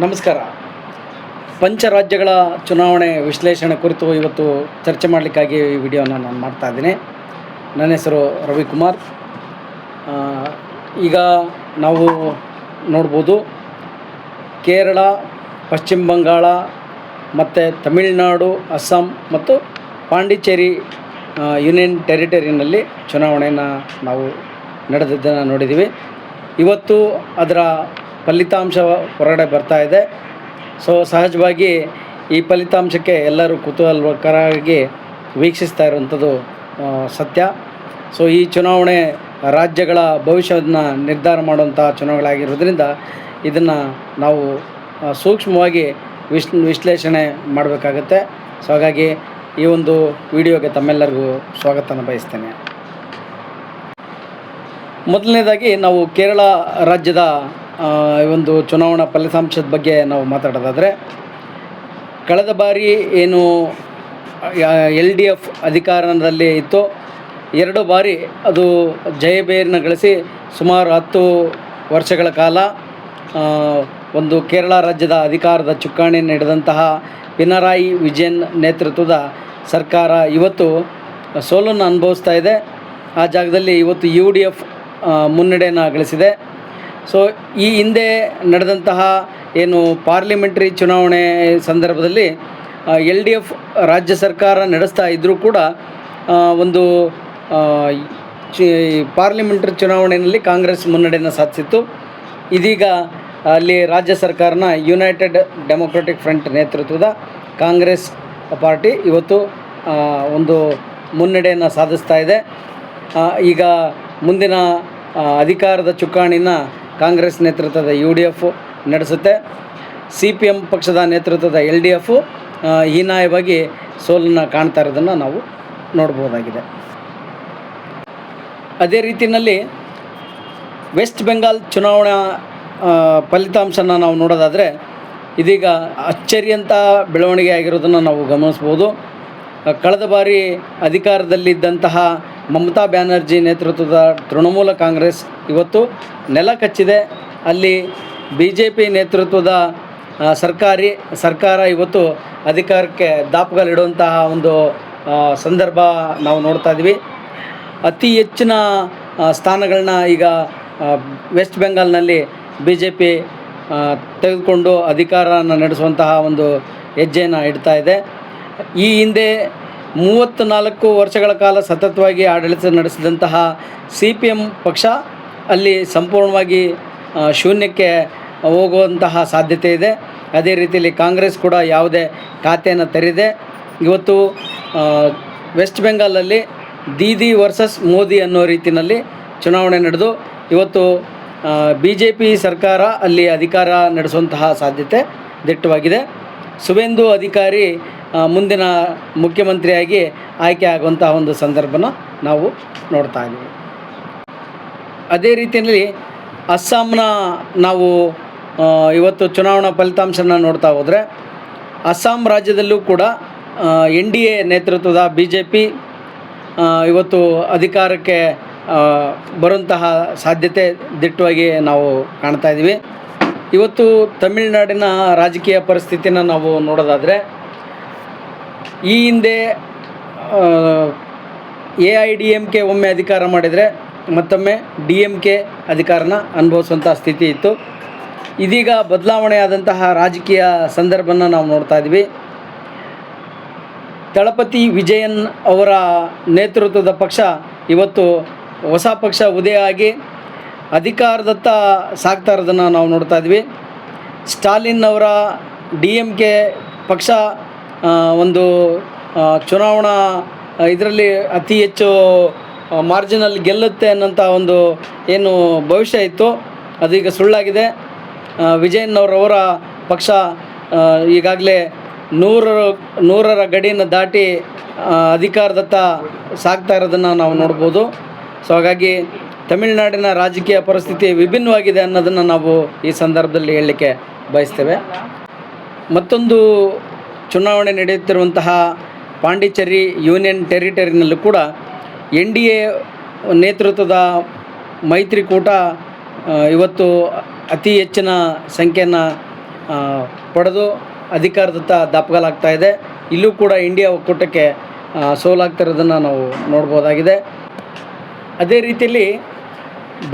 ನಮಸ್ಕಾರ. ಪಂಚರಾಜ್ಯಗಳ ಚುನಾವಣೆ ವಿಶ್ಲೇಷಣೆ ಕುರಿತು ಇವತ್ತು ಚರ್ಚೆ ಮಾಡಲಿಕ್ಕಾಗಿ ಈ ವಿಡಿಯೋನ ನಾನು ಮಾಡ್ತಾ ಇದ್ದೀನಿ. ನನ್ನ ಹೆಸರು ರವಿಕುಮಾರ್. ಈಗ ನಾವು ನೋಡ್ಬೋದು, ಕೇರಳ, ಪಶ್ಚಿಮ ಬಂಗಾಳ ಮತ್ತು ತಮಿಳುನಾಡು, ಅಸ್ಸಾಂ ಮತ್ತು ಪಾಂಡಿಚೇರಿ ಯೂನಿಯನ್ ಟೆರಿಟರಿನಲ್ಲಿ ಚುನಾವಣೆಯನ್ನು ನಾವು ನಡೆದಿದ್ದನ್ನು ನೋಡಿದ್ದೀವಿ. ಇವತ್ತು ಅದರ ಫಲಿತಾಂಶ ಹೊರಗಡೆ ಬರ್ತಾ ಇದೆ. ಸೊ ಸಹಜವಾಗಿ ಈ ಫಲಿತಾಂಶಕ್ಕೆ ಎಲ್ಲರೂ ಕುತೂಹಲಕರವಾಗಿ ವೀಕ್ಷಿಸ್ತಾ ಇರುವಂಥದ್ದು ಸತ್ಯ. ಸೊ ಈ ಚುನಾವಣೆ ರಾಜ್ಯಗಳ ಭವಿಷ್ಯವನ್ನು ನಿರ್ಧಾರ ಮಾಡುವಂಥ ಚುನಾವಣೆಗಳಾಗಿರೋದ್ರಿಂದ ಇದನ್ನು ನಾವು ಸೂಕ್ಷ್ಮವಾಗಿ ವಿಶ್ಲೇಷಣೆ ಮಾಡಬೇಕಾಗತ್ತೆ. ಸೊ ಹಾಗಾಗಿ ಈ ಒಂದು ವಿಡಿಯೋಗೆ ತಮ್ಮೆಲ್ಲರಿಗೂ ಸ್ವಾಗತನ ಬಯಸ್ತೇನೆ. ಮೊದಲನೇದಾಗಿ ನಾವು ಕೇರಳ ರಾಜ್ಯದ ಒಂದು ಚುನಾವಣಾ ಫಲಿತಾಂಶದ ಬಗ್ಗೆ ನಾವು ಮಾತಾಡೋದಾದರೆ, ಕಳೆದ ಬಾರಿ ಏನು LDF ಅಧಿಕಾರದಲ್ಲಿ ಇತ್ತು, 2 ಬಾರಿ ಅದು ಜಯಬೇರಿನ ಗಳಿಸಿ ಸುಮಾರು 10 ವರ್ಷಗಳ ಕಾಲ ಒಂದು ಕೇರಳ ರಾಜ್ಯದ ಅಧಿಕಾರದ ಚುಕ್ಕಾಣಿಯನ್ನು ಹಿಡಿದಂತಹ ಪಿನರಾಯಿ ವಿಜಯನ್ ನೇತೃತ್ವದ ಸರ್ಕಾರ ಇವತ್ತು ಸೋಲನ್ನು ಅನುಭವಿಸ್ತಾ ಇದೆ. ಆ ಜಾಗದಲ್ಲಿ ಇವತ್ತು UDF ಮುನ್ನಡೆಯನ್ನು ಗಳಿಸಿದೆ. ಸೊ ಈ ಹಿಂದೆ ನಡೆದಂತಹ ಏನು ಪಾರ್ಲಿಮೆಂಟ್ರಿ ಚುನಾವಣೆ ಸಂದರ್ಭದಲ್ಲಿ LDF ರಾಜ್ಯ ಸರ್ಕಾರ ನಡೆಸ್ತಾ ಇದ್ದರೂ ಕೂಡ ಒಂದು ಪಾರ್ಲಿಮೆಂಟ್ರಿ ಚುನಾವಣೆಯಲ್ಲಿ ಕಾಂಗ್ರೆಸ್ ಮುನ್ನಡೆಯನ್ನು ಸಾಧಿಸಿತ್ತು. ಇದೀಗ ಅಲ್ಲಿ ರಾಜ್ಯ ಸರ್ಕಾರನ ಯುನೈಟೆಡ್ ಡೆಮೊಕ್ರೆಟಿಕ್ ಫ್ರಂಟ್ ನೇತೃತ್ವದ ಕಾಂಗ್ರೆಸ್ ಪಾರ್ಟಿ ಇವತ್ತು ಒಂದು ಮುನ್ನಡೆಯನ್ನು ಸಾಧಿಸ್ತಾ ಇದೆ. ಈಗ ಮುಂದಿನ ಅಧಿಕಾರದ ಚುಕ್ಕಾಣಿನ ಕಾಂಗ್ರೆಸ್ ನೇತೃತ್ವದ UDF ನಡೆಸುತ್ತೆ. CPM ಪಕ್ಷದ ನೇತೃತ್ವದ LDF ಹೀನಾಯವಾಗಿ ಸೋಲನ್ನು ಕಾಣ್ತಾ ಇರೋದನ್ನು ನಾವು ನೋಡ್ಬೋದಾಗಿದೆ. ಅದೇ ರೀತಿಯಲ್ಲಿ ವೆಸ್ಟ್ ಬೆಂಗಾಲ್ ಚುನಾವಣಾ ಫಲಿತಾಂಶನ ನಾವು ನೋಡೋದಾದರೆ, ಇದೀಗ ಅಚ್ಚರಿಯಂಥ ಬೆಳವಣಿಗೆ ಆಗಿರೋದನ್ನು ನಾವು ಗಮನಿಸ್ಬೋದು. ಕಳೆದ ಬಾರಿ ಅಧಿಕಾರದಲ್ಲಿದ್ದಂತಹ ಮಮತಾ ಬ್ಯಾನರ್ಜಿ ನೇತೃತ್ವದ ತೃಣಮೂಲ ಕಾಂಗ್ರೆಸ್ ಇವತ್ತು ನೆಲ ಕಚ್ಚಿದೆ. ಅಲ್ಲಿ BJP ನೇತೃತ್ವದ ಸರ್ಕಾರ ಇವತ್ತು ಅಧಿಕಾರಕ್ಕೆ ದಾಪುಗಾಲಿಡುವಂತಹ ಒಂದು ಸಂದರ್ಭ ನಾವು ನೋಡ್ತಾ ಇದ್ವಿ. ಅತಿ ಹೆಚ್ಚಿನ ಸ್ಥಾನಗಳನ್ನ ಈಗ ವೆಸ್ಟ್ ಬೆಂಗಾಲ್ನಲ್ಲಿ BJP ತೆಗೆದುಕೊಂಡು ಅಧಿಕಾರನ ನಡೆಸುವಂತಹ ಒಂದು ಹೆಜ್ಜೆಯನ್ನು ಇಡ್ತಾ ಇದೆ. ಈ ಹಿಂದೆ 34 ವರ್ಷಗಳ ಕಾಲ ಸತತವಾಗಿ ಆಡಳಿತ ನಡೆಸಿದಂತಹ CPM ಪಕ್ಷ ಅಲ್ಲಿ ಸಂಪೂರ್ಣವಾಗಿ ಶೂನ್ಯಕ್ಕೆ ಹೋಗುವಂತಹ ಸಾಧ್ಯತೆ ಇದೆ. ಅದೇ ರೀತಿಯಲ್ಲಿ ಕಾಂಗ್ರೆಸ್ ಕೂಡ ಯಾವುದೇ ಖಾತೆಯನ್ನು ತೆರೆದೆ. ಇವತ್ತು ವೆಸ್ಟ್ ಬೆಂಗಾಲಲ್ಲಿ ದೀದಿ ವರ್ಸಸ್ ಮೋದಿ ಅನ್ನೋ ರೀತಿಯಲ್ಲಿ ಚುನಾವಣೆ ನಡೆದು ಇವತ್ತು BJP ಸರ್ಕಾರ ಅಲ್ಲಿ ಅಧಿಕಾರ ನಡೆಸುವಂತಹ ಸಾಧ್ಯತೆ ದಿಟ್ಟವಾಗಿದೆ. ಸುವೇಂದು ಅಧಿಕಾರಿ ಮುಂದಿನ ಮುಖ್ಯಮಂತ್ರಿಯಾಗಿ ಆಯ್ಕೆ ಆಗುವಂತಹ ಒಂದು ಸಂದರ್ಭನ ನಾವು ನೋಡ್ತಾ ಇದ್ದೀವಿ. ಅದೇ ರೀತಿಯಲ್ಲಿ ಅಸ್ಸಾಂನ ನಾವು ಇವತ್ತು ಚುನಾವಣಾ ಫಲಿತಾಂಶನ ನೋಡ್ತಾ ಹೋದರೆ, ಅಸ್ಸಾಂ ರಾಜ್ಯದಲ್ಲೂ ಕೂಡ NDA ನೇತೃತ್ವದ BJP ಇವತ್ತು ಅಧಿಕಾರಕ್ಕೆ ಬರುವಂತಹ ಸಾಧ್ಯತೆ ದಿಟ್ಟವಾಗಿ ನಾವು ಕಾಣ್ತಾ ಇದ್ದೀವಿ. ಇವತ್ತು ತಮಿಳುನಾಡಿನ ರಾಜಕೀಯ ಪರಿಸ್ಥಿತಿನ ನಾವು ನೋಡೋದಾದರೆ, ಈ ಹಿಂದೆ AIDMK ಒಮ್ಮೆ ಅಧಿಕಾರ ಮಾಡಿದರೆ ಮತ್ತೊಮ್ಮೆ DMK ಅಧಿಕಾರನ ಅನುಭವಿಸುವಂಥ ಸ್ಥಿತಿ ಇತ್ತು. ಇದೀಗ ಬದಲಾವಣೆಯಾದಂತಹ ರಾಜಕೀಯ ಸಂದರ್ಭನ ನಾವು ನೋಡ್ತಾ ಇದ್ವಿ. ದಳಪತಿ ವಿಜಯನ್ ಅವರ ನೇತೃತ್ವದ ಪಕ್ಷ ಇವತ್ತು ಹೊಸ ಪಕ್ಷ ಉದಯ ಆಗಿ ಅಧಿಕಾರದತ್ತ ಸಾಗ್ತಾ ಇರೋದನ್ನು ನಾವು ನೋಡ್ತಾ ಇದ್ವಿ. ಸ್ಟಾಲಿನ್ ಅವರ DMK ಪಕ್ಷ ಒಂದು ಚುನಾವಣಾ ಇದರಲ್ಲಿ ಅತಿ ಹೆಚ್ಚು ಮಾರ್ಜಿನಲ್ಲಿ ಗೆಲ್ಲುತ್ತೆ ಅನ್ನೋಂಥ ಒಂದು ಏನು ಭವಿಷ್ಯ ಇತ್ತು, ಅದೀಗ ಸುಳ್ಳಾಗಿದೆ. ವಿಜಯನ್ ಅವರವರ ಪಕ್ಷ ಈಗಾಗಲೇ 100ರ ಗಡಿಯನ್ನು ದಾಟಿ ಅಧಿಕಾರದತ್ತ ಸಾಗ್ತಾ ಇರೋದನ್ನು ನಾವು ನೋಡ್ಬೋದು. ಸೊ ಹಾಗಾಗಿ ತಮಿಳುನಾಡಿನ ರಾಜಕೀಯ ಪರಿಸ್ಥಿತಿ ವಿಭಿನ್ನವಾಗಿದೆ ಅನ್ನೋದನ್ನು ನಾವು ಈ ಸಂದರ್ಭದಲ್ಲಿ ಹೇಳಲಿಕ್ಕೆ ಬಯಸ್ತೇವೆ. ಮತ್ತೊಂದು ಚುನಾವಣೆ ನಡೆಯುತ್ತಿರುವಂತಹ ಪಾಂಡಿಚೇರಿ ಯೂನಿಯನ್ ಟೆರಿಟರಿನಲ್ಲೂ ಕೂಡ NDA ನೇತೃತ್ವದ ಮೈತ್ರಿಕೂಟ ಇವತ್ತು ಅತಿ ಹೆಚ್ಚಿನ ಸಂಖ್ಯೆಯನ್ನು ಪಡೆದು ಅಧಿಕಾರದತ್ತ ದಾಪುಗಾಲಾಗ್ತಾ ಇದೆ. ಇಲ್ಲೂ ಕೂಡ ಇಂಡಿಯಾ ಒಕ್ಕೂಟಕ್ಕೆ ಸೋಲಾಗ್ತಿರೋದನ್ನು ನಾವು ನೋಡ್ಬೋದಾಗಿದೆ. ಅದೇ ರೀತಿಯಲ್ಲಿ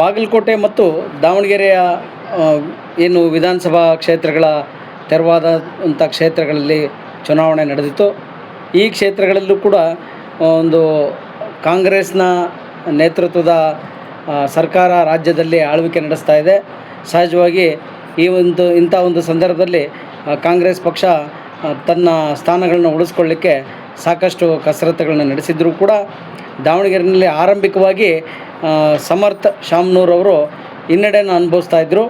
ಬಾಗಲಕೋಟೆ ಮತ್ತು ದಾವಣಗೆರೆಯ ಏನು ವಿಧಾನಸಭಾ ಕ್ಷೇತ್ರಗಳ ತೆರವಾದಂಥ ಕ್ಷೇತ್ರಗಳಲ್ಲಿ ಚುನಾವಣೆ ನಡೆದಿತ್ತು. ಈ ಕ್ಷೇತ್ರಗಳಲ್ಲೂ ಕೂಡ ಒಂದು ಕಾಂಗ್ರೆಸ್ನ ನೇತೃತ್ವದ ಸರ್ಕಾರ ರಾಜ್ಯದಲ್ಲಿ ಆಳ್ವಿಕೆ ನಡೆಸ್ತಾ ಇದೆ. ಸಹಜವಾಗಿ ಇಂಥ ಒಂದು ಸಂದರ್ಭದಲ್ಲಿ ಕಾಂಗ್ರೆಸ್ ಪಕ್ಷ ತನ್ನ ಸ್ಥಾನಗಳನ್ನು ಉಳಿಸ್ಕೊಳ್ಳಿಕ್ಕೆ ಸಾಕಷ್ಟು ಕಸರತ್ತುಗಳನ್ನ ನಡೆಸಿದರೂ ಕೂಡ ದಾವಣಗೆರೆಯಲ್ಲಿ ಆರಂಭಿಕವಾಗಿ ಸಮರ್ಥ್ ಶಾಮನೂರ್ ಅವರು ಹಿನ್ನಡೆಯನ್ನು ಅನುಭವಿಸ್ತಾ ಇದ್ದರು.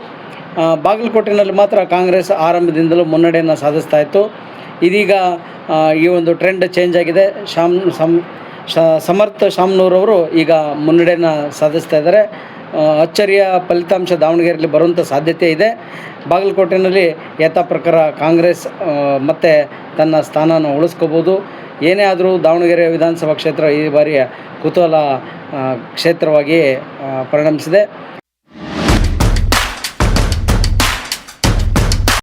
ಬಾಗಲಕೋಟೆಯಲ್ಲಿ ಮಾತ್ರ ಕಾಂಗ್ರೆಸ್ ಆರಂಭದಿಂದಲೂ ಮುನ್ನಡೆಯನ್ನು ಸಾಧಿಸ್ತಾ ಇತ್ತು. ಇದೀಗ ಈ ಒಂದು ಟ್ರೆಂಡ್ ಚೇಂಜ್ ಆಗಿದೆ. ಸಮರ್ಥ್ ಶಾಮನೂರ್ ಅವರು ಈಗ ಮುನ್ನಡೆಯನ್ನು ಸಾಧಿಸ್ತಾ ಇದ್ದಾರೆ. ಅಚ್ಚರಿಯ ಫಲಿತಾಂಶ ದಾವಣಗೆರೆಯಲ್ಲಿ ಬರುವಂಥ ಸಾಧ್ಯತೆ ಇದೆ. ಬಾಗಲಕೋಟೆಯಲ್ಲಿ ಯಥಾ ಪ್ರಕಾರ ಕಾಂಗ್ರೆಸ್ ಮತ್ತೆ ತನ್ನ ಸ್ಥಾನನ ಉಳಿಸ್ಕೋಬೋದು. ಏನೇ ಆದರೂ ದಾವಣಗೆರೆ ವಿಧಾನಸಭಾ ಕ್ಷೇತ್ರ ಈ ಬಾರಿಯ ಕುತೂಹಲ ಕ್ಷೇತ್ರವಾಗಿ ಪರಿಣಮಿಸಿದೆ.